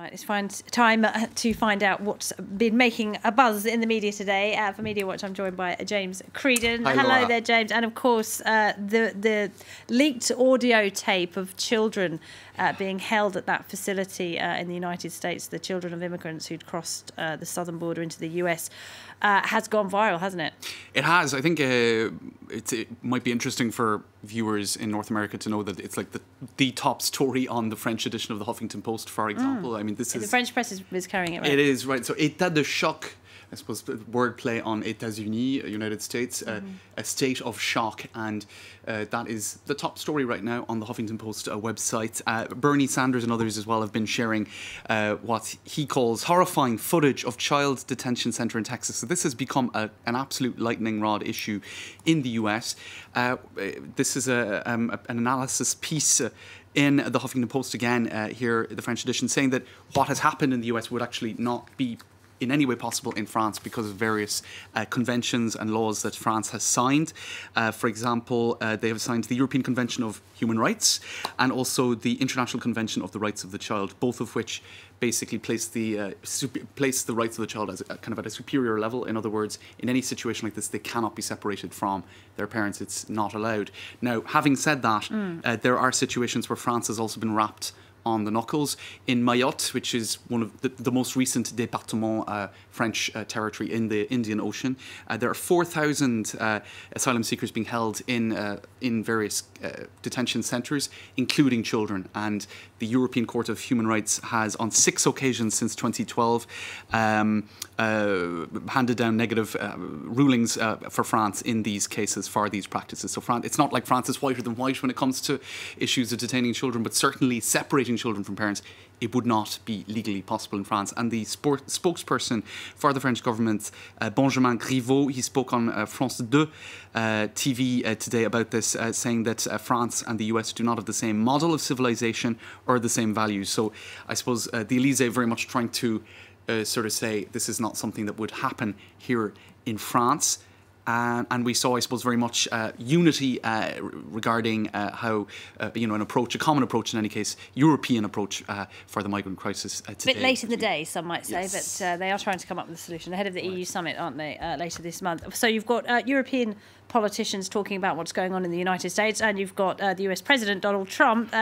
Right, it's time to find out what's been making a buzz in the media today. For Media Watch, I'm joined by James Creedon. Hi, Hello Laura. there, James. And of course, the leaked audio tape of children being held at that facility in the United States, the children of immigrants who'd crossed the southern border into the US, has gone viral, hasn't it? It has. I think it might be interesting for viewers in North America to know that it's like the top story on the French edition of the Huffington Post, for example. I mean, this is... The French press is carrying it, right? It is, right. So État de choc, I suppose, wordplay on États-Unis, United States, a state of shock. And that is the top story right now on the Huffington Post website. Bernie Sanders and others as well have been sharing what he calls horrifying footage of child detention centre in Texas. So this has become an absolute lightning rod issue in the US. This is an analysis piece in the Huffington Post again, here, the French edition, saying that what has happened in the US would actually not be in any way possible in France because of various conventions and laws that France has signed. For example, they have signed the European Convention of Human Rights and also the International Convention of the Rights of the Child, both of which basically place the rights of the child as kind of at a superior level. In other words, in any situation like this, they cannot be separated from their parents. It's not allowed. Now, having said that, there are situations where France has also been wrapped on the knuckles. In Mayotte, which is one of the most recent département French territory in the Indian Ocean, there are 4,000 asylum seekers being held in various detention centres, including children. And the European Court of Human Rights has, on 6 occasions since 2012, handed down negative rulings for France in these cases for these practices. So it's not like France is whiter than white when it comes to issues of detaining children, but certainly separating children from parents, it would not be legally possible in France. And the spokesperson for the French government, Benjamin Griveaux, he spoke on France 2 TV today about this, saying that France and the US do not have the same model of civilization or the same values. So I suppose the Elysée very much trying to sort of say this is not something that would happen here in France. And we saw, I suppose, very much unity regarding how, a common approach in any case, European approach for the migrant crisis today. A bit late in the day, some might say, Yes. but they are trying to come up with a solution ahead of the EU summit, aren't they, later this month. So you've got European politicians talking about what's going on in the United States, and you've got the US President, Donald Trump,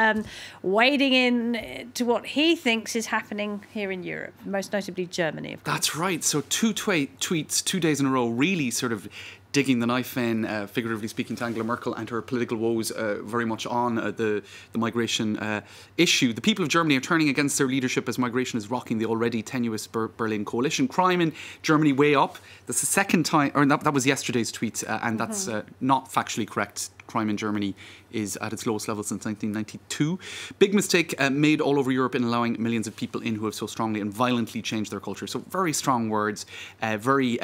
wading in to what he thinks is happening here in Europe, most notably Germany, of course. That's right. So two tweets 2 days in a row, really sort of digging the knife in, figuratively speaking, to Angela Merkel and her political woes very much on the migration issue. The people of Germany are turning against their leadership as migration is rocking the already tenuous Berlin coalition. Crime in Germany way up. That's the second time, or that was yesterday's tweet, and that's not factually correct. Crime in Germany is at its lowest level since 1992. Big mistake made all over Europe in allowing millions of people in who have so strongly and violently changed their culture. So very strong words, very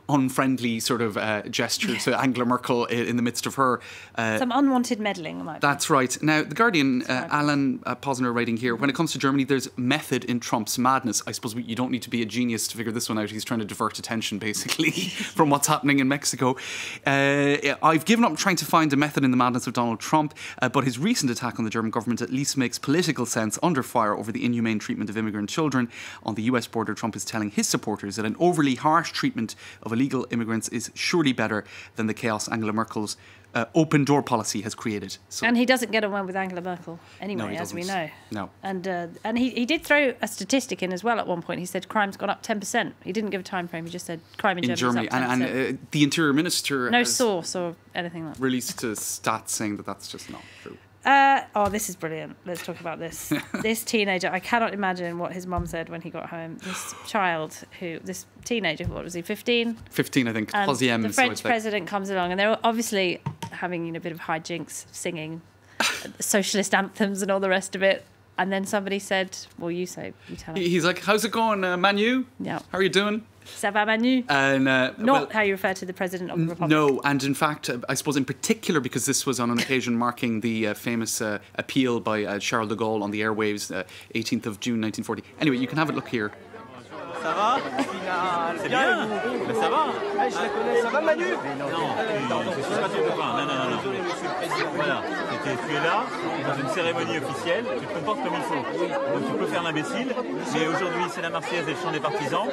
unfriendly sort of gesture to Angela Merkel in the midst of her... Some unwanted meddling, might be. That's right. Now, The Guardian, Alan Posner writing here, when it comes to Germany, there's method in Trump's madness. I suppose you don't need to be a genius to figure this one out. He's trying to divert attention, basically, from what's happening in Mexico. I've given up trying to find a method in the madness of Donald Trump, but his recent attack on the German government at least makes political sense. Under fire over the inhumane treatment of immigrant children on the US border, Trump is telling his supporters that an overly harsh treatment of illegal immigrants is surely better than the chaos Angela Merkel's open door policy has created. So, and he doesn't get on well with Angela Merkel anyway, no, as we know. No. And he did throw a statistic in as well at one point. He said crime's gone up 10%. He didn't give a time frame. He just said crime in Germany is up 10%. And the Interior Minister no source or anything like that. Released stats saying that that's just not true. This is brilliant. Let's talk about this. This teenager, I cannot imagine what his mum said when he got home. This teenager, what was he, 15? 15, I think. And the French president comes along, and they're obviously having a bit of hijinks, singing socialist anthems and all the rest of it. And then somebody said, well, you tell him. He's like, how's it going, Manu? Yeah. How are you doing? Ça va, Manu? And, how you refer to the President of the Republic. No, and in fact, I suppose in particular, because this was on an occasion marking the famous appeal by Charles de Gaulle on the airwaves, 18th of June 1940. Anyway, you can have a look here. Ça va? C'est bien. Ben, ça va. Je la connais, ça va Manu? Non, c'est sûr que tu peux pas. Non. Voilà. Tu es là, dans une cérémonie officielle, tu te comportes comme il faut. Donc tu peux faire l'imbécile, mais aujourd'hui c'est la Marseillaise et le chant des partisans.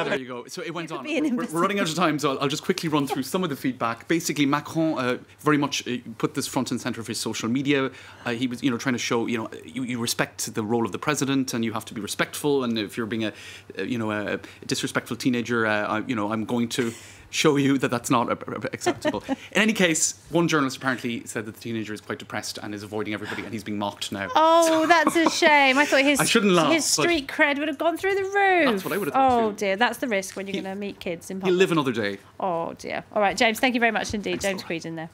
There you go. So it went on. We're running out of time, so I'll just quickly run through some of the feedback. Basically, Macron very much put this front and centre of his social media. He was, trying to show, you respect the role of the president, and you have to be respectful. And if you're being a disrespectful teenager, I'm going to show you that that's not acceptable. In any case, one journalist apparently said that the teenager is quite depressed and is avoiding everybody, and he's being mocked now. Oh, that's a shame. I thought I shouldn't laugh, his street cred would have gone through the roof. That's what I would have thought. Oh dear, that's the risk when you're going to meet kids in public. He'll live another day. Oh dear. All right, James, thank you very much indeed. Thanks James Creed in there.